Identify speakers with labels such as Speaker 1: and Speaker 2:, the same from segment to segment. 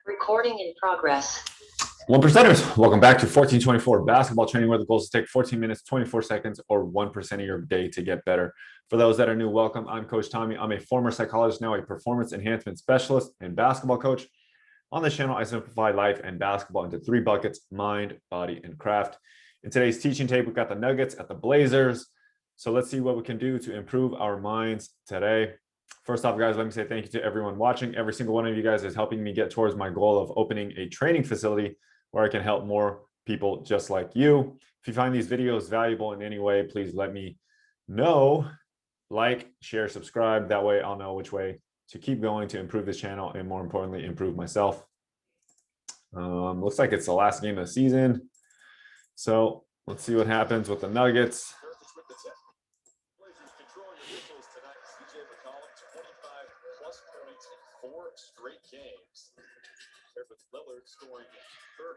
Speaker 1: Recording in progress.
Speaker 2: One percenters, welcome back to 1424 basketball training, where the goal is to take 14 minutes, 24 seconds, or 1% of your day to get better. For those that are new, welcome. I'm Coach Tommy. I'm a former psychologist, now a performance enhancement specialist and basketball coach. On this channel, I simplify life and basketball into 3 buckets: mind, body, and craft. In today's teaching tape, we've got the Nuggets at the Blazers. So let's see what we can do to improve our minds today. First off, guys, let me say thank you to everyone watching. Every single one of you guys is helping me get towards my goal of opening a training facility where I can help more people just like you. If you find these videos valuable in any way, please let me know. Like, share, subscribe. That way I'll know which way to keep going to improve this channel and, more importantly, improve myself. Looks like it's the last game of the season. So let's see what happens with the Nuggets.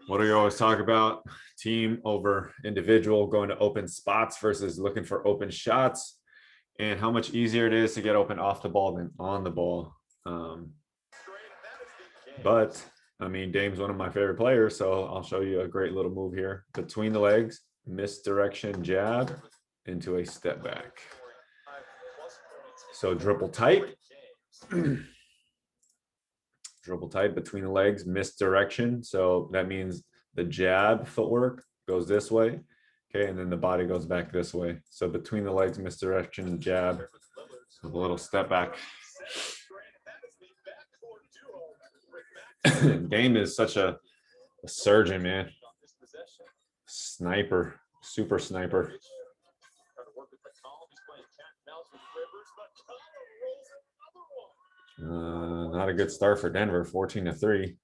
Speaker 2: What do you always talk about? Team over individual, going to open spots versus looking for open shots, and how much easier it is to get open off the ball than on the ball. But I mean, Dame's one of my favorite players, so I'll show you a great little move here. Between the legs, misdirection jab into a step back. So dribble tight. Dribble tight between the legs, misdirection. So that means the jab footwork goes this way. Okay, and then the body goes back this way. So between the legs, misdirection, jab, with a little step back. Dame is such a surgeon, man. Sniper, super sniper. Not a good start for Denver, 14-3.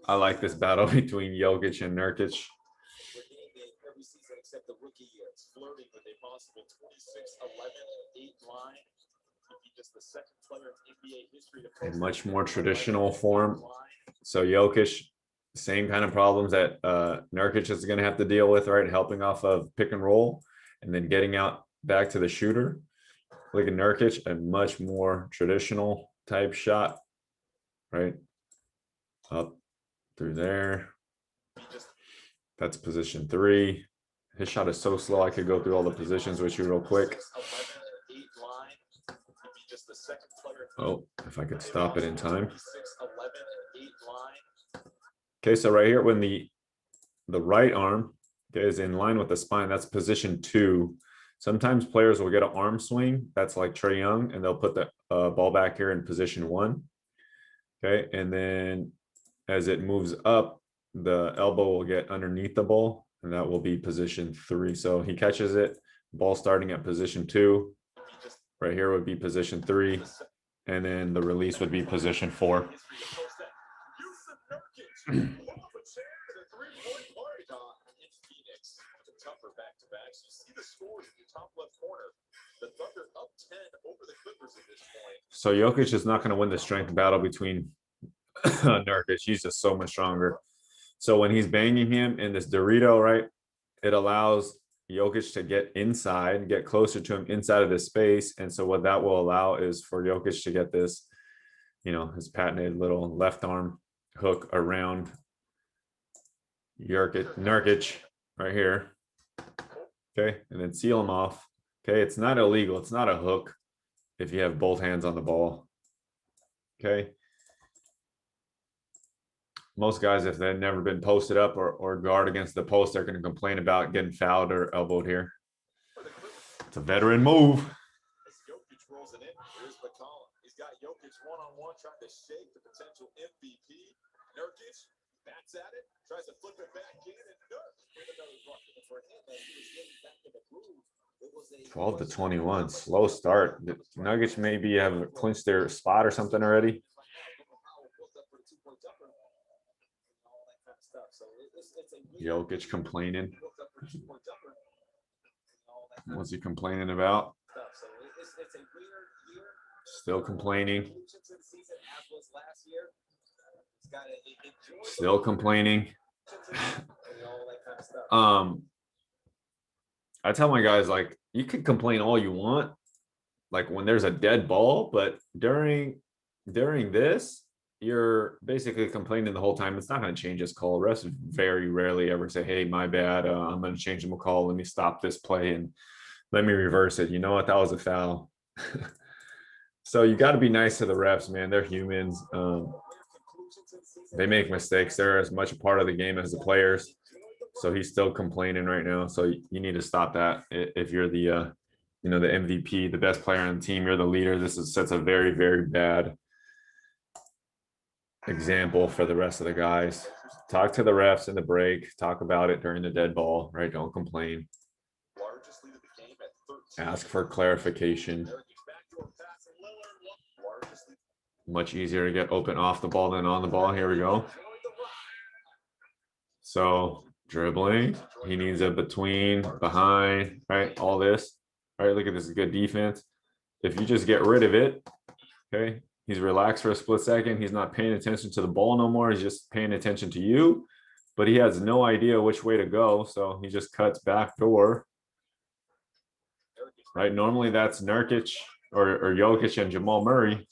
Speaker 2: I like this battle between Jokic and Nurkic. A much more traditional form. So Jokic, same kind of problems that Nurkic is going to have to deal with, right? Helping off of pick and roll and then getting out back to the shooter. Look at Nurkic, a much more traditional type shot, right? Up through there. That's position 3. His shot is so slow, I could go through all the positions with you real quick. Oh, if I could stop it in time. Okay, so right here, when the right arm, okay, is in line with the spine, that's position 2. Sometimes players will get an arm swing. That's like Trae Young, and they'll put the ball back here in position 1. Okay, and then as it moves up, the elbow will get underneath the ball, and that will be position 3. So he catches it, ball starting at position 2. Right here would be position 3, and then the release would be position 4. So Jokic is not going to win the strength battle between Nurkic. He's just so much stronger. So when he's banging him in this Dorito, right, it allows Jokic to get inside, get closer to him inside of this space. And so what that will allow is for Jokic to get this, you know, his patented little left arm hook around Nurkic right here. Okay, and then seal him off. Okay, it's not illegal. It's not a hook if you have both hands on the ball. Okay. Most guys, if they've never been posted up or guard against the post, they're going to complain about getting fouled or elbowed here. It's a veteran move. He's got Jokic one-on-one trying to shake the potential MVP. Nurkic bats at it, tries to flip it back in, and for him, as he was getting back in the groove, it was a 12-21, slow start. The Nuggets maybe have clinched their spot or something already. Jokic complaining. What's he complaining about? Still complaining. Still complaining. I tell my guys, like, you can complain all you want, like when there's a dead ball, but during this, you're basically complaining the whole time. It's not going to change his call. Refs very rarely ever say, "Hey, my bad. I'm going to change him a call. Let me stop this play and let me reverse it." You know what? That was a foul. So you got to be nice to the refs, man. They're humans. They make mistakes. They're as much a part of the game as the players. So he's still complaining right now. So you need to stop that. If you're the the MVP, the best player on the team, you're the leader. This sets a very, very bad example for the rest of the guys. Talk to the refs in the break. Talk about it during the dead ball, right? Don't complain. Ask for clarification. Much easier to get open off the ball than on the ball. Here we go. So dribbling, he needs a between, behind, right? All this, right? Look at this, good defense. If you just get rid of it, okay, he's relaxed for a split second. He's not paying attention to the ball no more. He's just paying attention to you, but he has no idea which way to go. So he just cuts back door, right? Normally that's Nurkic or Jokic and Jamal Murray.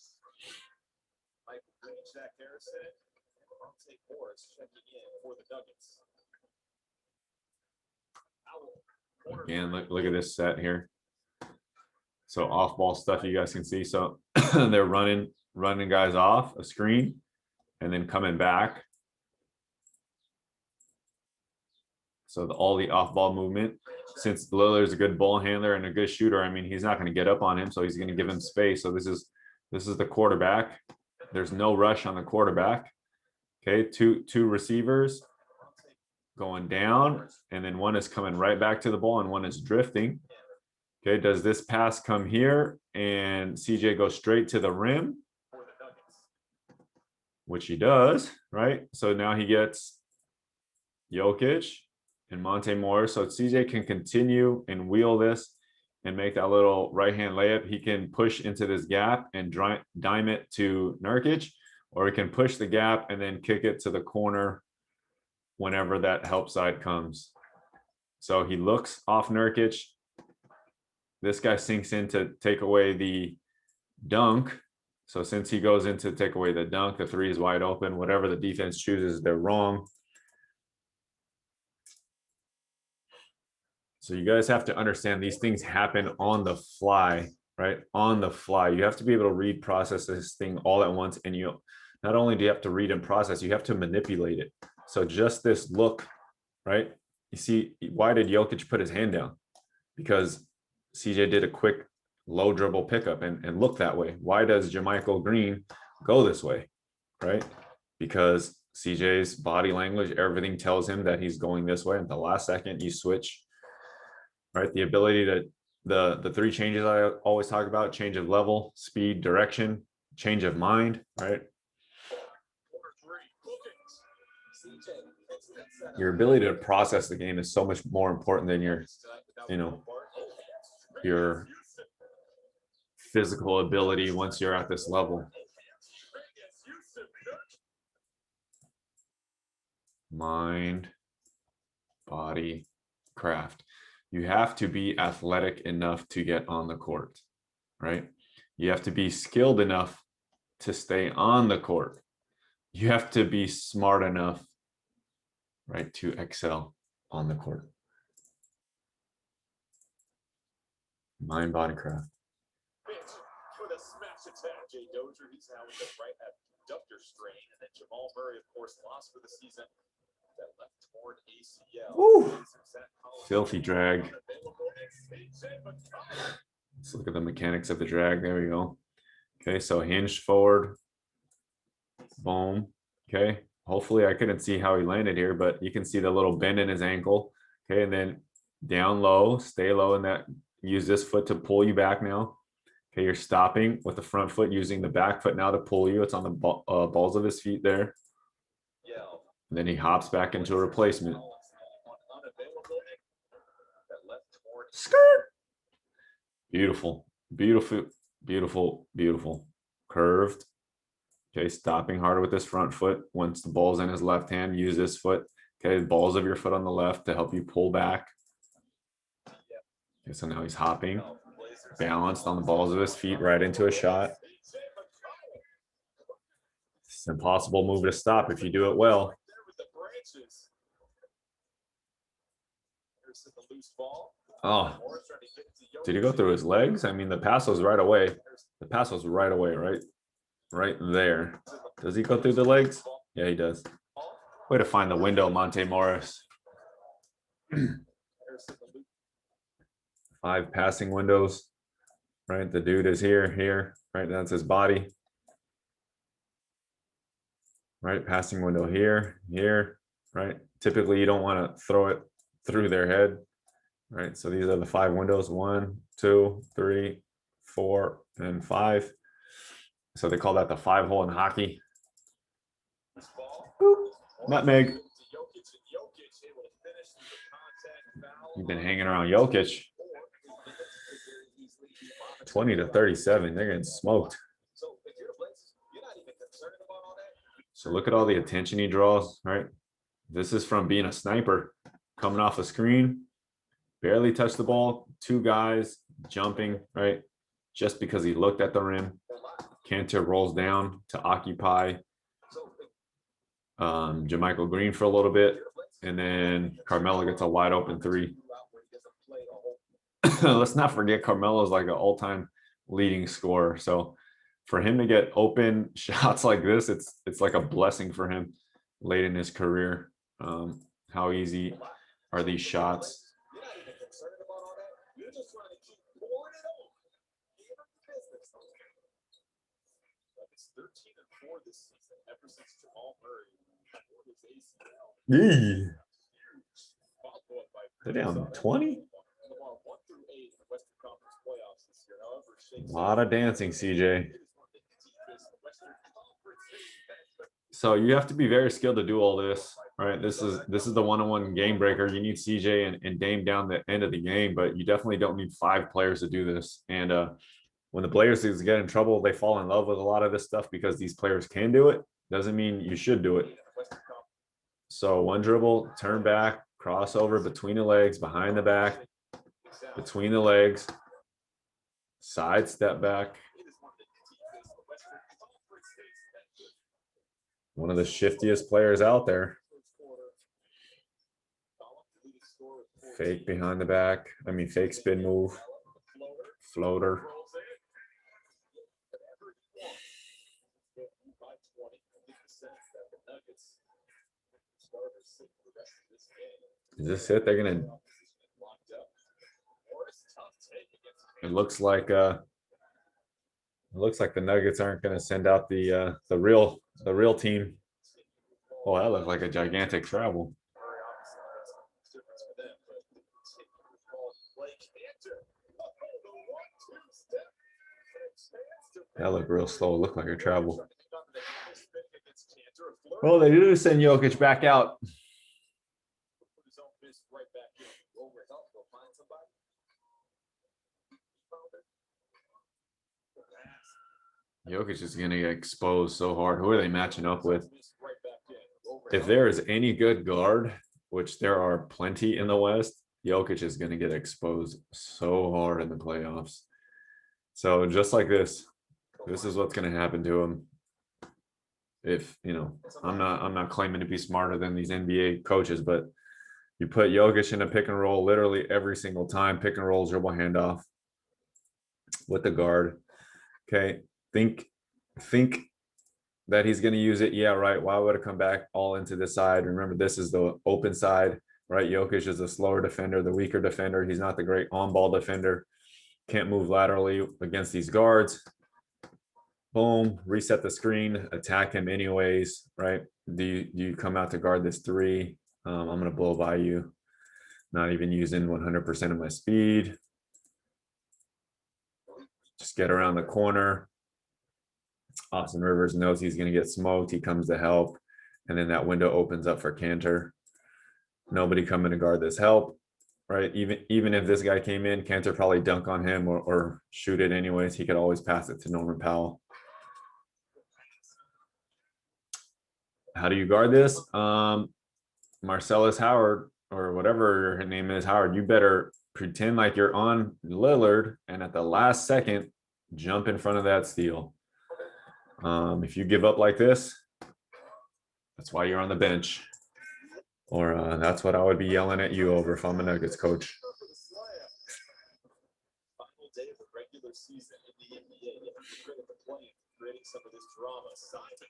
Speaker 2: Again, look at this set here. So off ball stuff you guys can see. So they're running guys off a screen and then coming back. So all the off ball movement, since Lillard's a good ball handler and a good shooter, I mean, he's not going to get up on him. So he's going to give him space. So this is the quarterback. There's no rush on the quarterback. Okay. Two receivers going down, and then one is coming right back to the ball and one is drifting. Okay, does this pass come here and CJ goes straight to the rim? Which he does, right? So now he gets Jokic and Monte Morris. So CJ can continue and wheel this and make that little right-hand layup. He can push into this gap and dime it to Nurkic, or he can push the gap and then kick it to the corner whenever that help side comes. So he looks off Nurkic. This guy sinks in to take away the dunk. So since he goes in to take away the dunk, the three is wide open. Whatever the defense chooses, they're wrong. So you guys have to understand these things happen on the fly, right? On the fly. You have to be able to read, process this thing all at once. And you not only do you have to read and process, you have to manipulate it. So just this look, right? You see, why did Jokic put his hand down? Because CJ did a quick low dribble pickup and look that way. Why does Jermichael Green go this way, right? Because CJ's body language, everything tells him that he's going this way. At the last second, you switch, right? The ability to, the three changes I always talk about: change of level, speed, direction, change of mind, right? Your ability to process the game is so much more important than your physical ability once you're at this level. Mind, body, craft. You have to be athletic enough to get on the court, right? You have to be skilled enough to stay on the court. You have to be smart enough, right, to excel on the court. Mind, body, craft. With a smash attack, Jay Dozier, he's now with the right abductor strain, and then Jamal Murray, of course, lost for the season. That left torn ACL. Ooh. Filthy drag. Let's look at the mechanics of the drag. There we go. Okay, so hinged forward. Boom. Okay. Hopefully I couldn't see how he landed here, but you can see the little bend in his ankle. Okay, and then down low, stay low, and that use this foot to pull you back now. Okay, you're stopping with the front foot, using the back foot now to pull you. It's on the balls of his feet there. And then he hops back into a replacement. Skirt. Beautiful, beautiful, beautiful, beautiful. Curved. Okay, stopping harder with this front foot. Once the ball's in his left hand, use this foot. Okay, the balls of your foot on the left to help you pull back. Okay, so now he's hopping. balanced on the balls of his feet right into a shot. It's an impossible move to stop if you do it well. Oh, did he go through his legs? I mean, the pass was right away. The pass was right away, right? Right there. Does he go through the legs? Yeah, he does. Way to find the window, Monte Morris. 5 passing windows, right? The dude is here, right? That's his body. Right, passing window here, right? Typically, you don't want to throw it through their head, right? So these are the 5 windows, 1, 2, 3, 4, and 5. So they call that the 5-hole in hockey. Boop. Nutmeg. You've been hanging around Jokic. 20 to 37. They're getting smoked. So look at all the attention he draws, right? This is from being a sniper, coming off a screen, barely touched the ball, 2 guys jumping, right? Just because he looked at the rim. Cantor rolls down to occupy Jermichael Green for a little bit, and then Carmelo gets a wide open 3. Let's not forget Carmelo is like an all-time leading scorer. So for him to get open shots like this, it's like a blessing for him late in his career. How easy are these shots? Yeah. They're down 20. A lot of dancing, CJ. So you have to be very skilled to do all this, right? This is the one-on-one game breaker. You need CJ and Dame down the end of the game, but you definitely don't need 5 players to do this. And when the players get in trouble, they fall in love with a lot of this stuff because these players can do it. Doesn't mean you should do it. So 1 dribble, turn back, crossover between the legs, behind the back, between the legs, side step back. One of the shiftiest players out there. Fake behind the back. I mean, fake spin move. Floater. Is this it? They're gonna. It looks like the Nuggets aren't gonna send out the real team. Oh, that looked like a gigantic travel. That looked real slow. It looked like a travel. Well, they do send Jokic back out. Jokic is going to get exposed so hard. Who are they matching up with? If there is any good guard, which there are plenty in the West, Jokic is going to get exposed so hard in the playoffs. So just like this is what's going to happen to him. If, you know, I'm not claiming to be smarter than these NBA coaches, but you put Jokic in a pick and roll literally every single time, pick and roll, dribble handoff with the guard. Okay. Think that he's going to use it. Yeah, right. Why would it come back all into this side? Remember, this is the open side, right? Jokic is the slower defender, the weaker defender. He's not the great on-ball defender. Can't move laterally against these guards. Boom, reset the screen, attack him anyways, right? Do you come out to guard this 3? I'm going to blow by you. Not even using 100% of my speed. Just get around the corner. Austin Rivers knows he's going to get smoked. He comes to help. And then that window opens up for Cantor. Nobody coming to guard this help, right? Even if this guy came in, Cantor probably dunk on him or shoot it anyways. He could always pass it to Norman Powell. How do you guard this? Marcellus Howard, or whatever her name is, Howard, you better pretend like you're on Lillard, and at the last second, jump in front of that steal. If you give up like this, that's why you're on the bench. Or that's what I would be yelling at you over if I'm a Nuggets coach.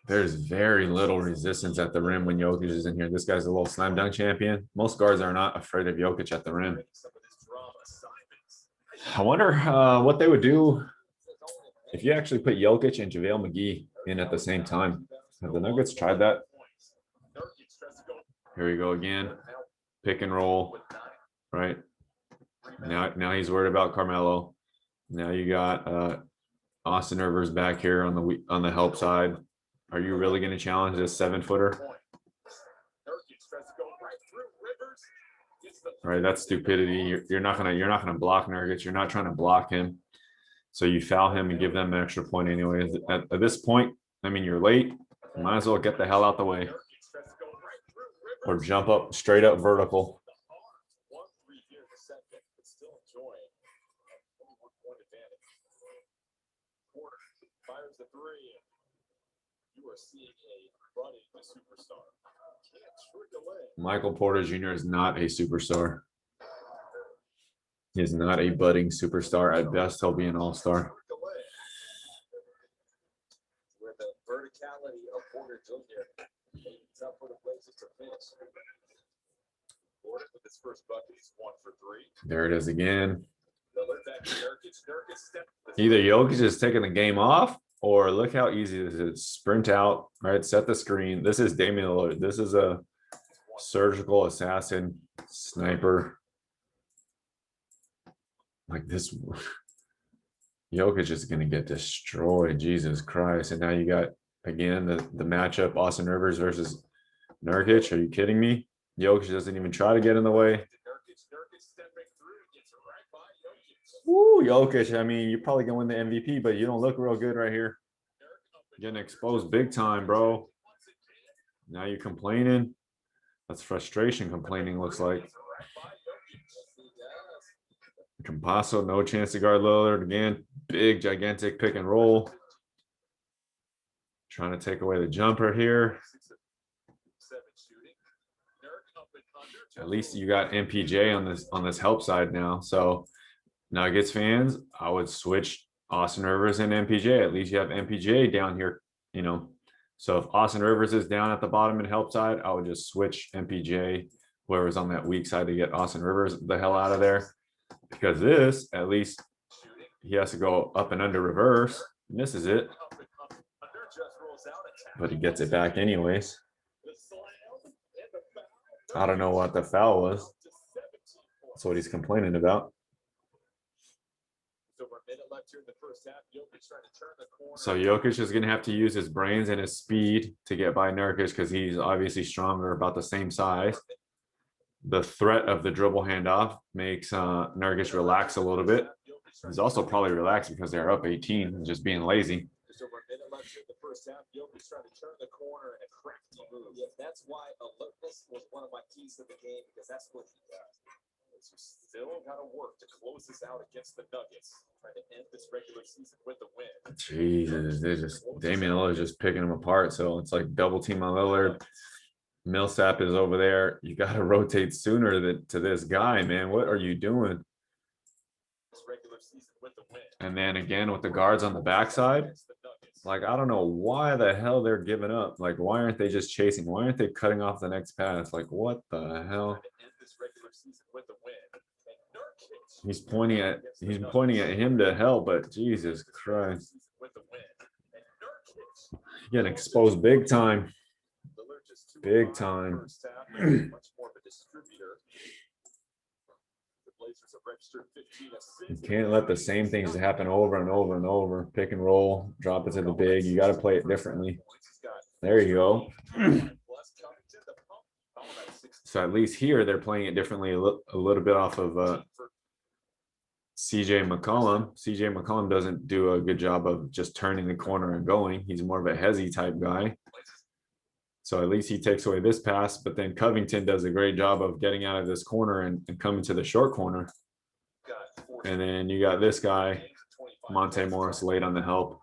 Speaker 2: There's very little resistance at the rim when Jokic is in here. This guy's a little slam dunk champion. Most guards are not afraid of Jokic at the rim. I wonder what they would do if you actually put Jokic and JaVale McGee in at the same time. Have the Nuggets tried that? Here we go again. Pick and roll, right? Now he's worried about Carmelo. Now you got Austin Rivers back here on the help side. Are you really going to challenge this 7-footer? All right, that's stupidity. You're not gonna block Nurkic. You're not trying to block him. So you foul him and give them an extra point anyway. At this point, I mean, you're late. You might as well get the hell out the way. Or jump up straight up vertical. Michael Porter Jr. is not a superstar. He is not a budding superstar. At best, he'll be an all-star. With the verticality of Porter Jr., it's up for the Blazers to finish. Porter with his first bucket, he's 1 for 3. There it is again. Either Jokic is taking the game off, or look how easy this is. Sprint out, right? Set the screen. This is Damian Lillard. This is a surgical assassin sniper. Like this, Jokic is going to get destroyed. Jesus Christ. And now you got, again, the matchup, Austin Rivers versus Nurkic. Are you kidding me? Jokic doesn't even try to get in the way. Woo, Jokic. I mean, you're probably going to win the MVP, but you don't look real good right here. Getting exposed big time, bro. Now you're complaining. That's frustration complaining, looks like. Campasso, no chance to guard Lillard. Again, big, gigantic pick and roll. Trying to take away the jumper here. At least you got MPJ on this help side now. So Nuggets fans, I would switch Austin Rivers and MPJ. At least you have MPJ down here, you know. So if Austin Rivers is down at the bottom and help side, I would just switch MPJ, whoever's on that weak side, to get Austin Rivers the hell out of there. Because this, at least he has to go up and under reverse. Misses it. But he gets it back anyways. I don't know what the foul was. That's what he's complaining about. So Jokic is going to have to use his brains and his speed to get by Nurkic because he's obviously stronger, about the same size. The threat of the dribble handoff makes Nurkic relax a little bit. He's also probably relaxed because they're up 18 and just being lazy. That's why alertness was one of my keys to the game, because that's what he does. You still got to work to close this out against the Nuggets, trying to end this regular season with the win. Jesus, Damian Lillard is just picking them apart. So it's like double team on Lillard. Millsap is over there. You got to rotate sooner to this guy, man. What are you doing? And then again with the guards on the backside, like, I don't know why the hell they're giving up. Like, why aren't they just chasing? Why aren't they cutting off the next pass? Like, what the hell? He's pointing at him to help, but Jesus Christ. Getting exposed big time. Big time. You can't let the same things happen over and over and over. Pick and roll, drop it to the big. You got to play it differently. There you go. So at least here they're playing it differently, a little bit off of CJ McCollum. CJ McCollum doesn't do a good job of just turning the corner and going. He's more of a hezzy type guy. So at least he takes away this pass, but then Covington does a great job of getting out of this corner and coming to the short corner. And then you got this guy, Monte Morris, late on the help.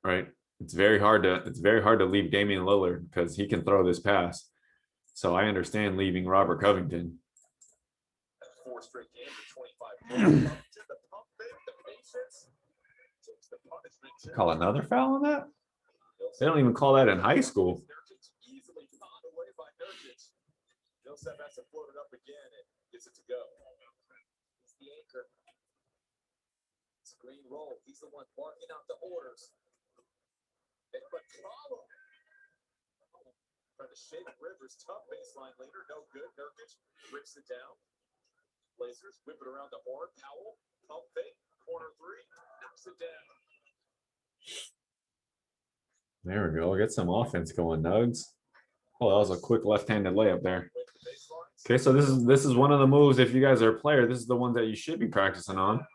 Speaker 2: Right. It's very hard to leave Damian Lillard because he can throw this pass. So I understand leaving Robert Covington. Call another foul on that? They don't even call that in high school.
Speaker 1: Joseph has to float it up again and gets it to go. He's the anchor. Screen roll. He's the one barking out the orders. And Trying to shake Rivers. Tough baseline leader. No good. Nurkic rips it down. Blazers whip it around the horn. Powell. Pump fake. Corner three. Knocks it down.
Speaker 2: There we go. Get some offense going, Nugs. Oh, that was a quick left-handed layup there. Okay, so this is one of the moves. If you guys are a player, this is the one that you should be practicing on.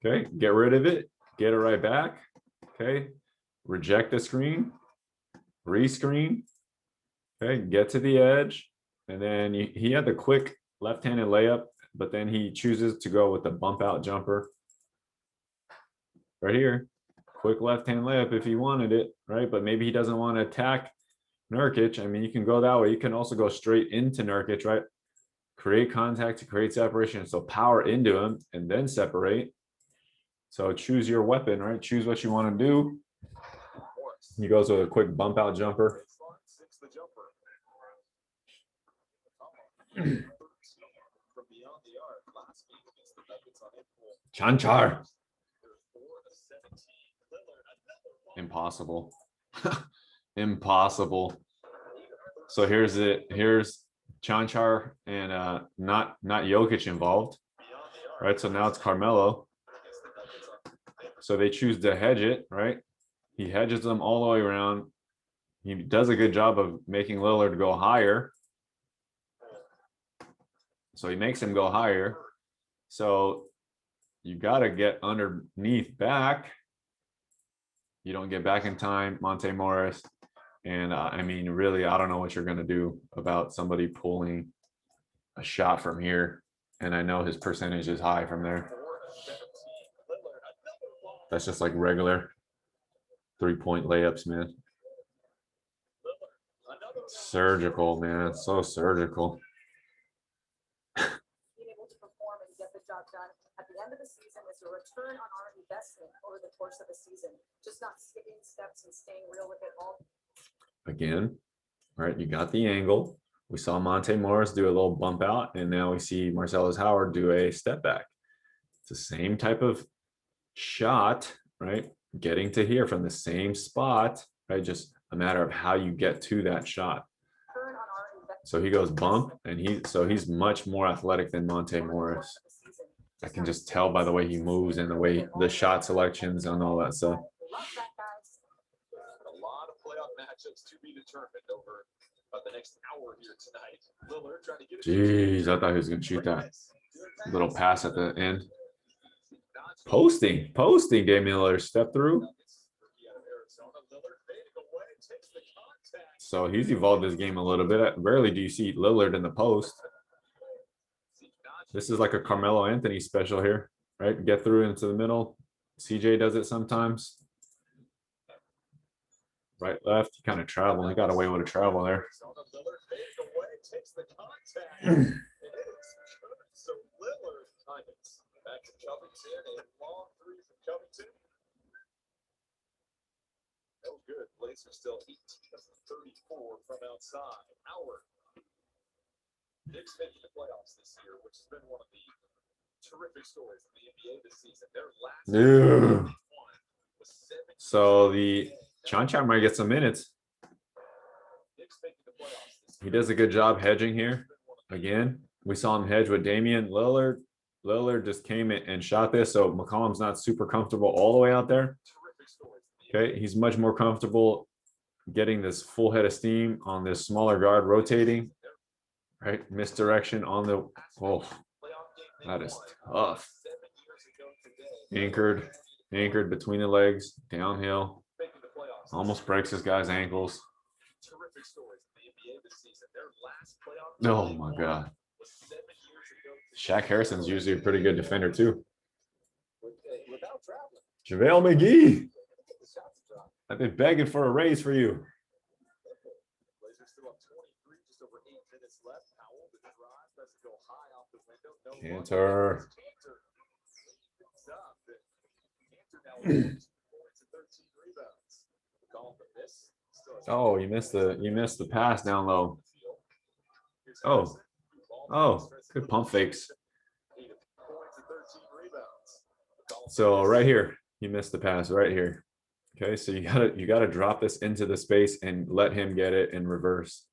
Speaker 2: Okay, get rid of it, get it right back. Okay, reject the screen, rescreen. Okay, get to the edge, and then he had the quick left-handed layup, but then he chooses to go with the bump out jumper right here. Quick left-hand layup if he wanted it, right? But maybe he doesn't want to attack Nurkic. I mean, you can go that way. You can also go straight into Nurkic, right? Create contact to create separation. So power into him and then separate. So choose your weapon, right? Choose what you want to do. He goes with a quick bump out jumper. Chanchar. Impossible. Impossible. So here's it. Here's Chanchar and not Jokic involved. Right. So now it's Carmelo. So they choose to hedge it, right? He hedges them all the way around. He does a good job of making Lillard go higher. So he makes him go higher. So you got to get underneath back. You don't get back in time, Monte Morris. And I mean, really, I don't know what you're going to do about somebody pulling a shot from here. And I know his percentage is high from there. That's just like regular 3-point layups, man. Surgical, man. So surgical.
Speaker 3: Being able to perform and get the job done at the end of the season is a return on our investment over the course of the season. Just not skipping steps and staying real with it all.
Speaker 2: Again, right? You got the angle. We saw Monte Morris do a little bump out, and now we see Marcellus Howard do a step back. It's the same type of shot, right? Getting to here from the same spot, right? Just a matter of how you get to that shot. So he goes bump, and he's much more athletic than Monte Morris. I can just tell by the way he moves and the way the shot selections and all that stuff.
Speaker 1: A lot of playoff matchups to be determined over the next hour here tonight. Lillard trying to get it.
Speaker 2: Jeez, I thought he was going to shoot that little pass at the end. Posting, Damian Lillard step through. So he's evolved his game a little bit. Rarely do you see Lillard in the post. This is like a Carmelo Anthony special here, right? Get through into the middle. CJ does it sometimes. Right, left, he kind of traveled. He got away with a travel there.
Speaker 1: So Lillard back to Covington, a long three from Covington. That was good. Blazers still 18 of 34 from outside. Howard. Knicks making the playoffs this year, which has been one of the terrific stories in the NBA this season. Their last one was 7.
Speaker 2: So the Chanchar might get some minutes. He does a good job hedging here. Again, we saw him hedge with Damian Lillard. Lillard just came in and shot this, so McCollum's not super comfortable all the way out there. Okay, he's much more comfortable getting this full head of steam on this smaller guard rotating. Right, misdirection on the, oh, that is tough. Anchored between the legs, downhill. Almost breaks this guy's ankles. Oh my God. Shaq Harrison's usually a pretty good defender too.
Speaker 1: Without traveling.
Speaker 2: JaVale McGee.
Speaker 1: The shots drop.
Speaker 2: I've been begging for a raise for you.
Speaker 1: Blazers still up 23, just over 8 minutes left. Powell, the drive, doesn't go high off the window. No
Speaker 2: Cantor.
Speaker 1: Cantor. Cantor now with 4 points and 13 rebounds. Call the miss.
Speaker 2: Oh, you missed the pass down low. Oh. Oh, good pump fakes. So right here, you missed the pass right here. Okay, so you gotta drop this into the space and let him get it in reverse.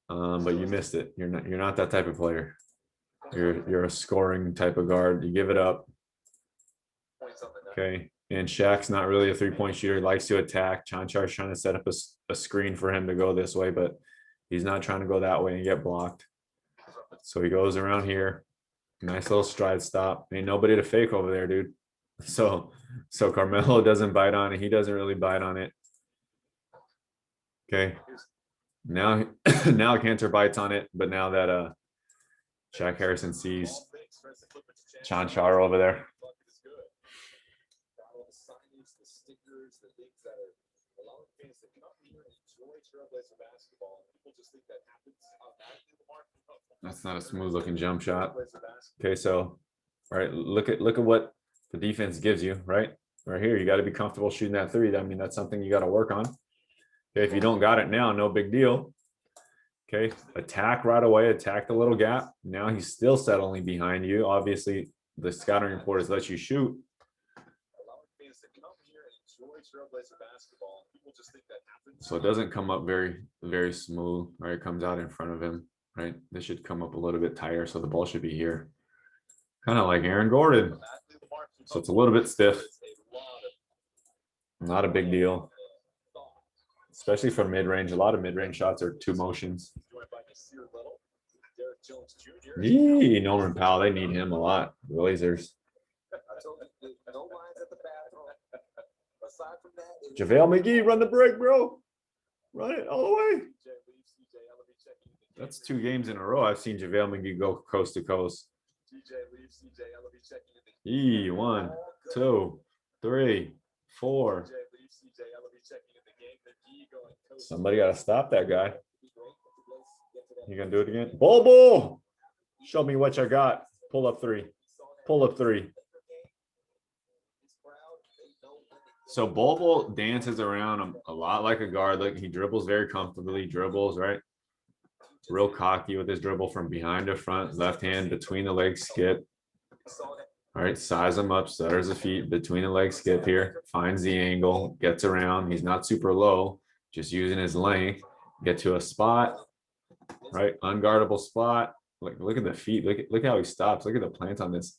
Speaker 2: But you missed it. You're not that type of player. You're a scoring type of guard. You give it up. Okay, and Shaq's not really a three-point shooter. Likes to attack. Chanchar's trying to set up a screen for him to go this way, but he's not trying to go that way and get blocked. So he goes around here. Nice little stride stop. Ain't nobody to fake over there, dude. So Carmelo doesn't bite on it. He doesn't really bite on it. Okay. Now Cantor bites on it, but now that Shaq Harrison sees Chanchar over there. That's not a smooth looking jump shot. Okay, so all right, look at what the defense gives you, right? Right here, you got to be comfortable shooting that three. I mean, that's something you got to work on. Okay, if you don't got it now, no big deal. Okay, attack right away, attack the little gap. Now he's still settling behind you. Obviously, the scouting report has let you shoot. So it doesn't come up very smooth, right? It comes out in front of him, right? This should come up a little bit tighter, so the ball should be here. Kind of like Aaron Gordon. So it's a little bit stiff. Not a big deal. Especially from mid-range. A lot of mid-range shots are two motions. Yee, Norman Powell, they need him a lot. The Blazers. JaVale McGee, run the break, bro. Run it all the way. That's 2 games in a row I've seen JaVale McGee go coast to coast. Yee, 1, 2, 3, 4. Somebody got to stop that guy. You gonna do it again? Bobo! Show me what you got. Pull up three. Pull up three. So Bobo dances around a lot like a guard. Like he dribbles very comfortably. Dribbles, right? Real cocky with his dribble from behind to front. Left hand between the legs skip. All right, size him up. Stutters the feet between the legs skip here. Finds the angle. Gets around. He's not super low. Just using his length. Get to a spot. Right, unguardable spot. Look at the feet. Look how he stops. Look at the plant on this.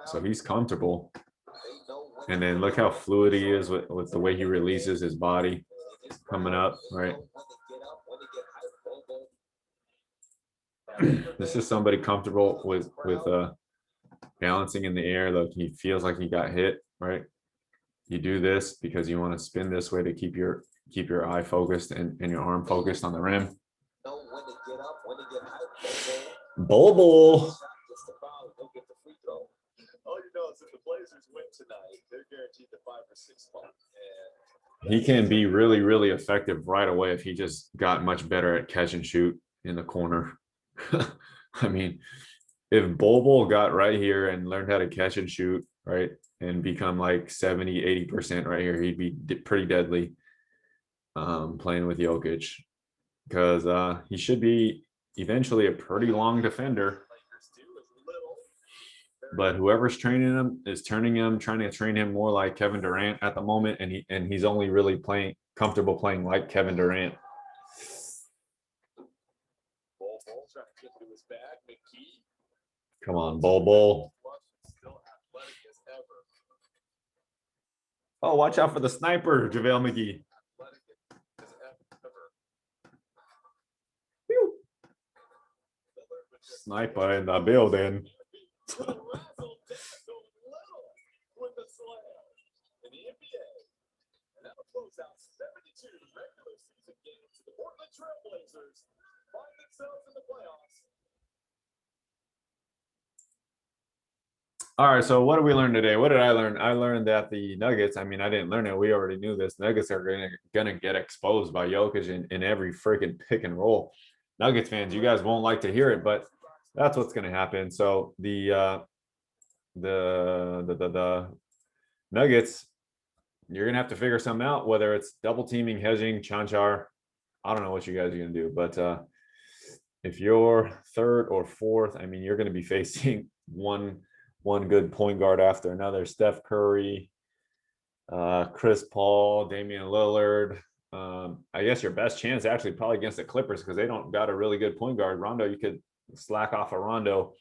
Speaker 2: So he's comfortable. And then look how fluid he is with the way he releases his body coming up, right? This is somebody comfortable with balancing in the air. Look, he feels like he got hit, right? You do this because you want to spin this way to keep your eye focused and your arm focused on the rim. Bobo.
Speaker 1: All you know is if the Blazers win tonight, they're guaranteed the 5 or 6 spot.
Speaker 2: He can be really, really effective right away if he just got much better at catch and shoot in the corner. I mean, if Bobo got right here and learned how to catch and shoot, right, and become like 70, 80% right here, he'd be pretty deadly playing with Jokic, because he should be eventually a pretty long defender. But whoever's training him is trying to train him more like Kevin Durant at the moment, and he's only really comfortable playing like Kevin Durant. Come on, Bol. Oh, watch out for the sniper, JaVale McGee. Sniper in the building.
Speaker 1: Close out 72 regular season games. The Portland Trail Blazers find themselves in the playoffs
Speaker 2: All right, so what did we learn today? What did I learn? I learned that the Nuggets, I mean, I didn't learn it. We already knew this. Nuggets are gonna get exposed by Jokic in every freaking pick and roll. Nuggets fans, you guys won't like to hear it, but that's what's gonna happen. So the Nuggets, you're gonna have to figure something out, whether it's double teaming, hedging, Chanchar. I don't know what you guys are gonna do, but if you're third or fourth, I mean, you're gonna be facing one good point guard after another. Steph Curry, Chris Paul, Damian Lillard. I guess your best chance actually probably against the Clippers because they don't got a really good point guard. Rondo, you could slack off a Rondo,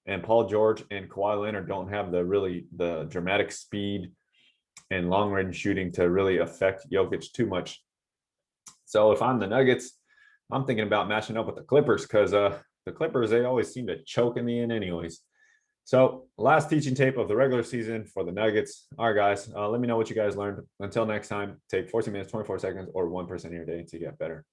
Speaker 2: and Paul George and Kawhi Leonard don't have the dramatic speed and long range shooting to really affect Jokic too much. So if I'm the Nuggets, I'm thinking about matching up with the Clippers because the Clippers, they always seem to choke in the end anyways. So last teaching tape of the regular season for the Nuggets. All right, guys, let me know what you guys learned. Until next time, take 14 minutes, 24 seconds, or 1% of your day to get better.